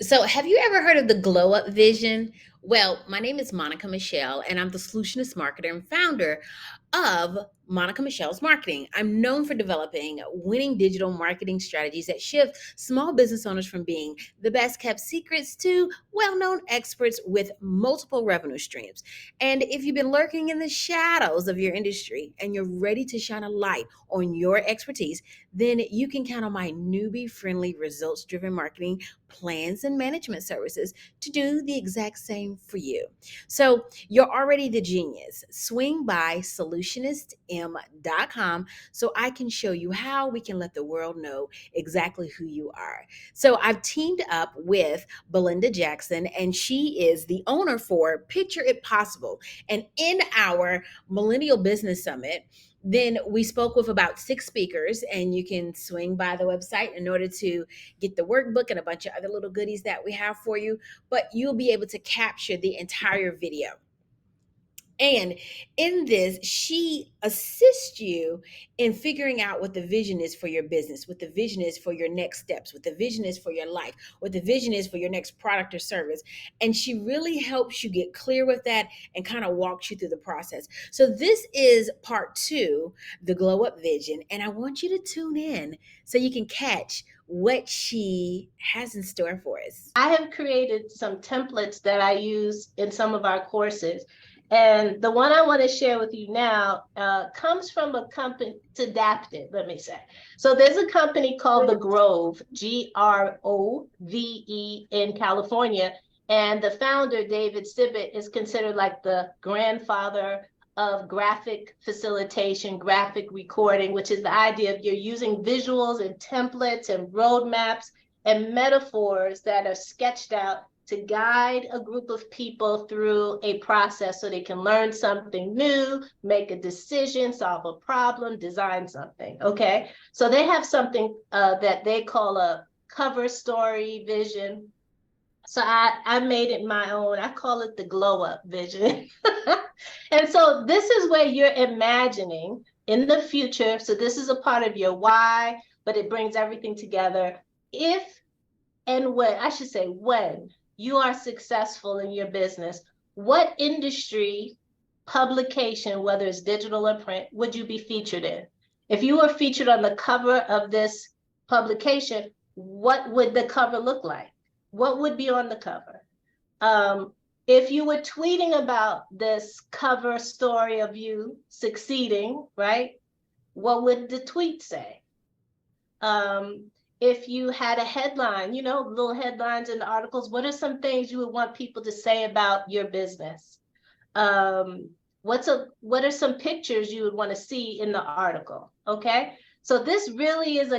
So, have you ever heard of the glow up vision? Well, my name is Monica Michelle, and I'm the solutionist marketer and founder of Monica Michelle's Marketing. I'm known for developing winning digital marketing strategies that shift small business owners from being the best kept secrets to well known experts with multiple revenue streams. And if you've been lurking in the shadows of your industry and you're ready to shine a light on your expertise, then you can count on my newbie friendly, results driven marketing plans and management services to do the exact same for you. So you're already the genius. Swing by solutionistm.com so I can show you how we can let the world know exactly who you are. So I've teamed up with Belinda Jackson, and she is the owner for Picture It Possible. And in our Millennial Business Summit, then we spoke with about six speakers, and you can swing by the website in order to get the workbook and a bunch of other little goodies that we have for you. But you'll be able to capture the entire video. And in this, she assists you in figuring out what the vision is for your business, what the vision is for your next steps, what the vision is for your life, what the vision is for your next product or service. And she really helps you get clear with that and kind of walks you through the process. So this is part two, the glow up vision. And I want you to tune in so you can catch what she has in store for us. I have created some templates that I use in some of our courses. And the one I want to share with you now comes from a company, it's adapted, let me say. So there's a company called The Grove, Grove, in California. And the founder, David Sibbitt, is considered like the grandfather of graphic facilitation, graphic recording, which is the idea of you're using visuals and templates and roadmaps and metaphors that are sketched out to guide a group of people through a process so they can learn something new, make a decision, solve a problem, design something, okay? So they have something that they call a cover story vision. So I made it my own. I call it the glow up vision. And so this is where you're imagining in the future. So this is a part of your why, but it brings everything together. If and when, I should say when you are successful in your business, what industry, publication, whether it's digital or print, would you be featured in? If you were featured on the cover of this publication, what would the cover look like? What would be on the cover? If you were tweeting about this cover story of you succeeding, right? What would the tweet say? If you had a headline, you know, little headlines in the articles, what are some things you would want people to say about your business? What are some pictures you would want to see in the article? Okay. So this really is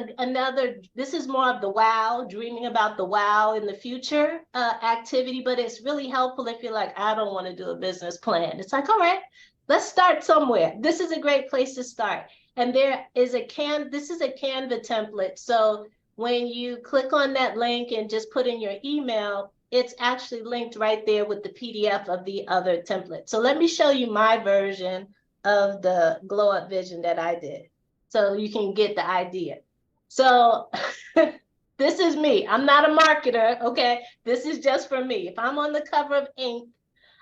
this is more of the wow, dreaming about the wow in the future activity, but it's really helpful if you're like, I don't want to do a business plan. It's like, all right, let's start somewhere. This is a great place to start. And this is a Canva template. So when you click on that link and just put in your email, it's actually linked right there with the PDF of the other template. So let me show you my version of the glow up vision that I did, so you can get the idea. So this is me. I'm not a marketer, okay? This is just for me. If I'm on the cover of Inc.,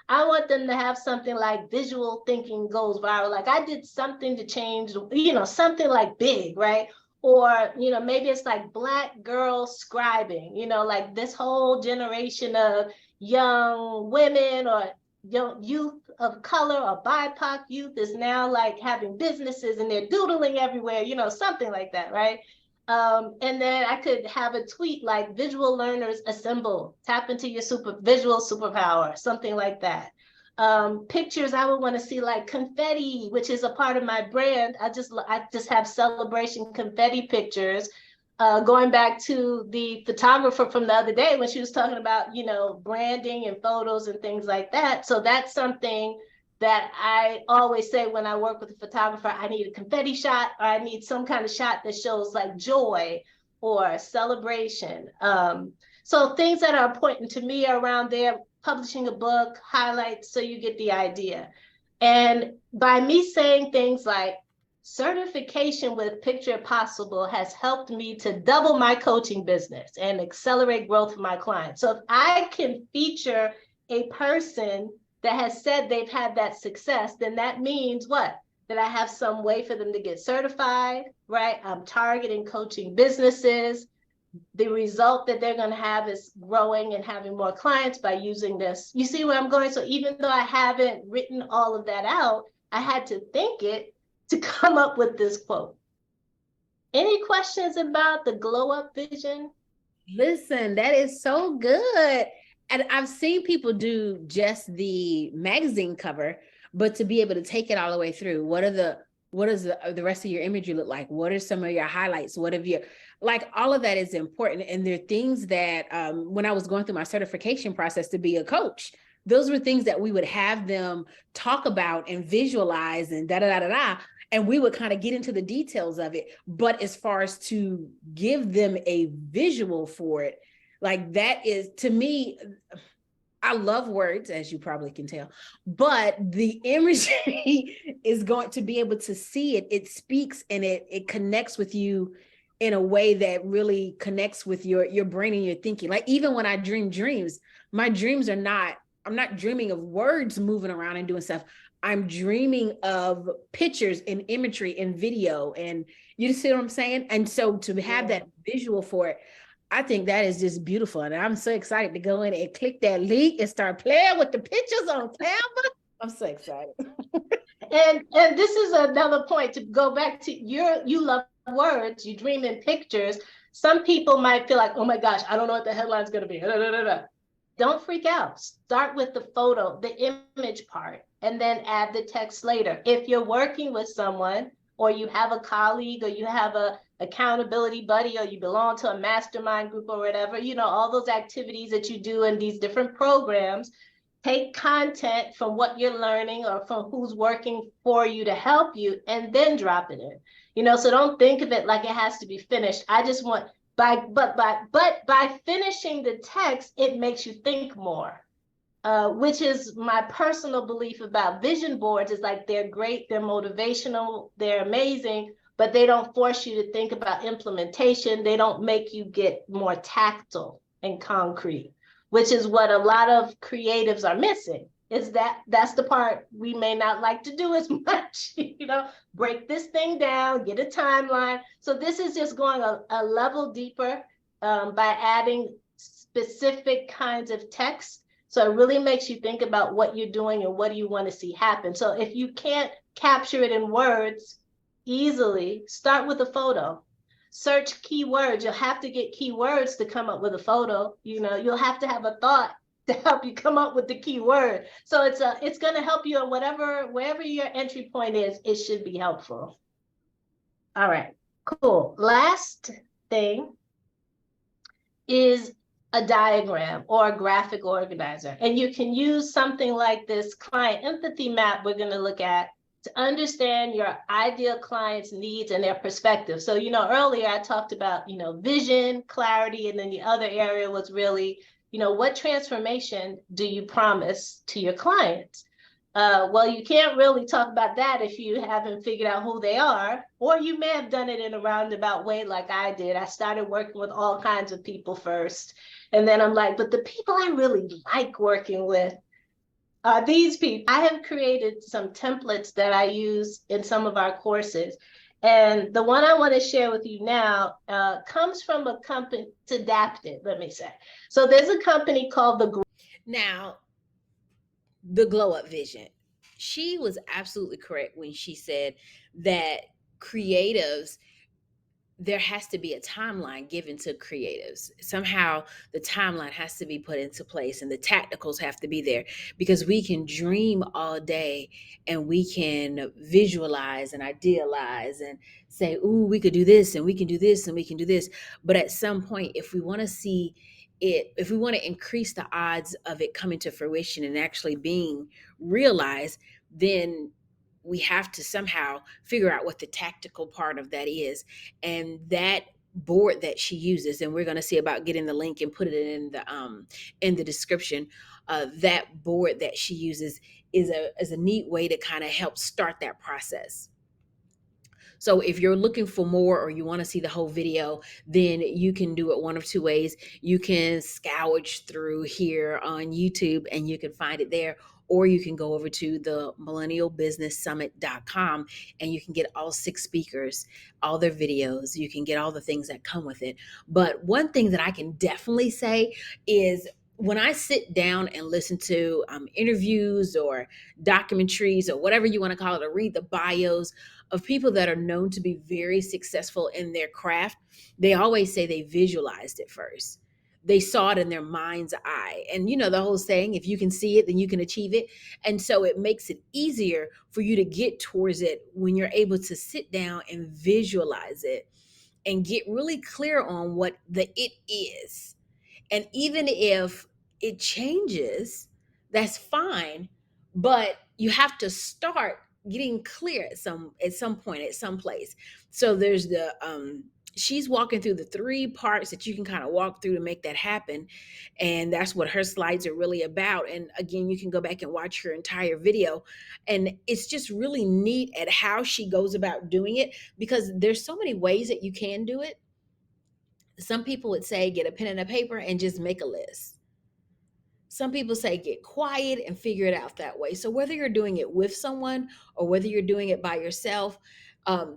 I want them to have something like visual thinking goes viral. Like I did something to change, you know, something like big, right? Or, you know, maybe it's like Black girls scribing, you know, like this whole generation of young women or young youth of color or BIPOC youth is now like having businesses and they're doodling everywhere, you know, something like that, right? And then I could have a tweet like visual learners assemble, tap into your visual superpower, something like that. Pictures I would want to see like confetti, which is a part of my brand. I just have celebration confetti pictures. Going back to the photographer from the other day when she was talking about, you know, branding and photos and things like that. So that's something that I always say when I work with a photographer, I need a confetti shot, or I need some kind of shot that shows like joy or celebration. So things that are important to me are around there, publishing a book, highlights, so you get the idea. And by me saying things like Certification with Picture Possible has helped me to double my coaching business and accelerate growth for my clients. So if I can feature a person that has said they've had that success, then that means what? That I have some way for them to get certified, right? I'm targeting coaching businesses. The result that they're going to have is growing and having more clients by using this. You see where I'm going? So even though I haven't written all of that out, I had to think it to come up with this quote. Any questions about the glow up vision? Listen, that is so good. And I've seen people do just the magazine cover, but to be able to take it all the way through, what does the rest of your imagery look like? What are some of your highlights? What have you like? All of that is important. And there are things that when I was going through my certification process to be a coach, those were things that we would have them talk about and visualize and da da da da da. And we would kind of get into the details of it. But as far as to give them a visual for it, like that is to me, I love words, as you probably can tell, but the imagery is going to be able to see it. It speaks and it connects with you in a way that really connects with your brain and your thinking. Like even when I dream dreams, my dreams are not, I'm not dreaming of words moving around and doing stuff. I'm dreaming of pictures and imagery and video. And you see what I'm saying? And so to have that visual for it, I think that is just beautiful. And I'm so excited to go in and click that link and start playing with the pictures on Canva. I'm so excited. And this is another point to go back to you love words, you dream in pictures. Some people might feel like, oh my gosh, I don't know what the headline's going to be. Don't freak out. Start with the photo, the image part, and then add the text later. If you're working with someone or you have a colleague or you have a accountability buddy or you belong to a mastermind group or whatever, all those activities that you do in these different programs, take content from what you're learning or from who's working for you to help you and then drop it in. So don't think of it like it has to be finished. I just want by finishing the text, it makes you think more. Which is my personal belief about vision boards is like they're great, they're motivational, they're amazing, but they don't force you to think about implementation. They don't make you get more tactile and concrete, which is what a lot of creatives are missing. Is that's the part we may not like to do as much, break this thing down, get a timeline. So this is just going a level deeper by adding specific kinds of text. So it really makes you think about what you're doing and what do you want to see happen. So if you can't capture it in words easily, start with a photo. Search keywords. You'll have to get keywords to come up with a photo. You'll have to have a thought to help you come up with the keyword. So it's going to help you on wherever your entry point is, it should be helpful. All right, cool. Last thing is a diagram or a graphic organizer. And you can use something like this client empathy map we're going to look at to understand your ideal client's needs and their perspective. So, earlier I talked about, vision, clarity, and then the other area was really, what transformation do you promise to your clients? Well, you can't really talk about that if you haven't figured out who they are, or you may have done it in a roundabout way like I did. I started working with all kinds of people first. And then I'm like, but the people I really like working with are these people. I have created some templates that I use in some of our courses. And the one I want to share with you now comes from a company, it's adapted, let me say. So there's a company called the glow up vision. She was absolutely correct when she said that creatives, there has to be a timeline given to creatives. Somehow the timeline has to be put into place and the tacticals have to be there, because we can dream all day and we can visualize and idealize and say, ooh, we could do this and we can do this and we can do this. But at some point, if we want to see it, if we want to increase the odds of it coming to fruition and actually being realized, then we have to somehow figure out what the tactical part of that is. And that board that she uses, and we're going to see about getting the link and put it in the description, that board that she uses is a neat way to kind of help start that process. So if you're looking for more or you want to see the whole video, then you can do it one of two ways. You can scourge through here on YouTube and you can find it there, or you can go over to the millennialbusinesssummit.com and you can get all six speakers, all their videos. You can get all the things that come with it. But one thing that I can definitely say is when I sit down and listen to interviews or documentaries or whatever you want to call it, or read the bios of people that are known to be very successful in their craft, they always say they visualized it first. They saw it in their mind's eye. And you know, the whole saying, if you can see it, then you can achieve it. And so it makes it easier for you to get towards it when you're able to sit down and visualize it and get really clear on what the it is. And even if it changes, that's fine, but you have to start getting clear at some point, at some place. So there's the she's walking through the three parts that you can kind of walk through to make that happen. And that's what her slides are really about. And again, you can go back and watch her entire video. And it's just really neat at how she goes about doing it, because there's so many ways that you can do it. Some people would say get a pen and a paper and just make a list. Some people say get quiet and figure it out that way. So whether you're doing it with someone or whether you're doing it by yourself,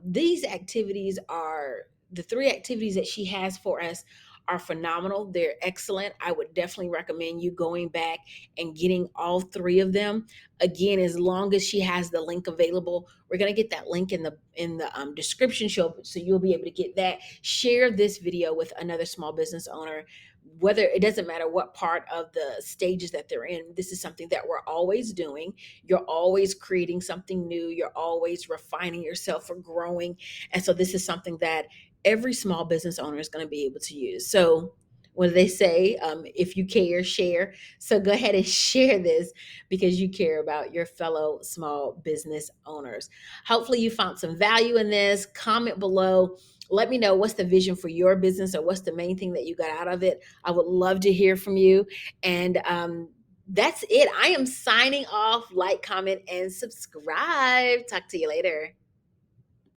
these activities are the three activities that she has for us are phenomenal. They're excellent. I would definitely recommend you going back and getting all three of them. Again, as long as she has the link available, we're gonna get that link in the description show, so you'll be able to get that. Share this video with another small business owner, whether it doesn't matter what part of the stages that they're in. This is something that we're always doing. You're always creating something new. You're always refining yourself or growing. And so this is something that every small business owner is going to be able to use. So what do they say? If you care, share. So go ahead and share this because you care about your fellow small business owners. Hopefully you found some value in this. Comment below. Let me know what's the vision for your business, or what's the main thing that you got out of it. I would love to hear from you. And that's it. I am signing off. Like, comment, and subscribe. Talk to you later.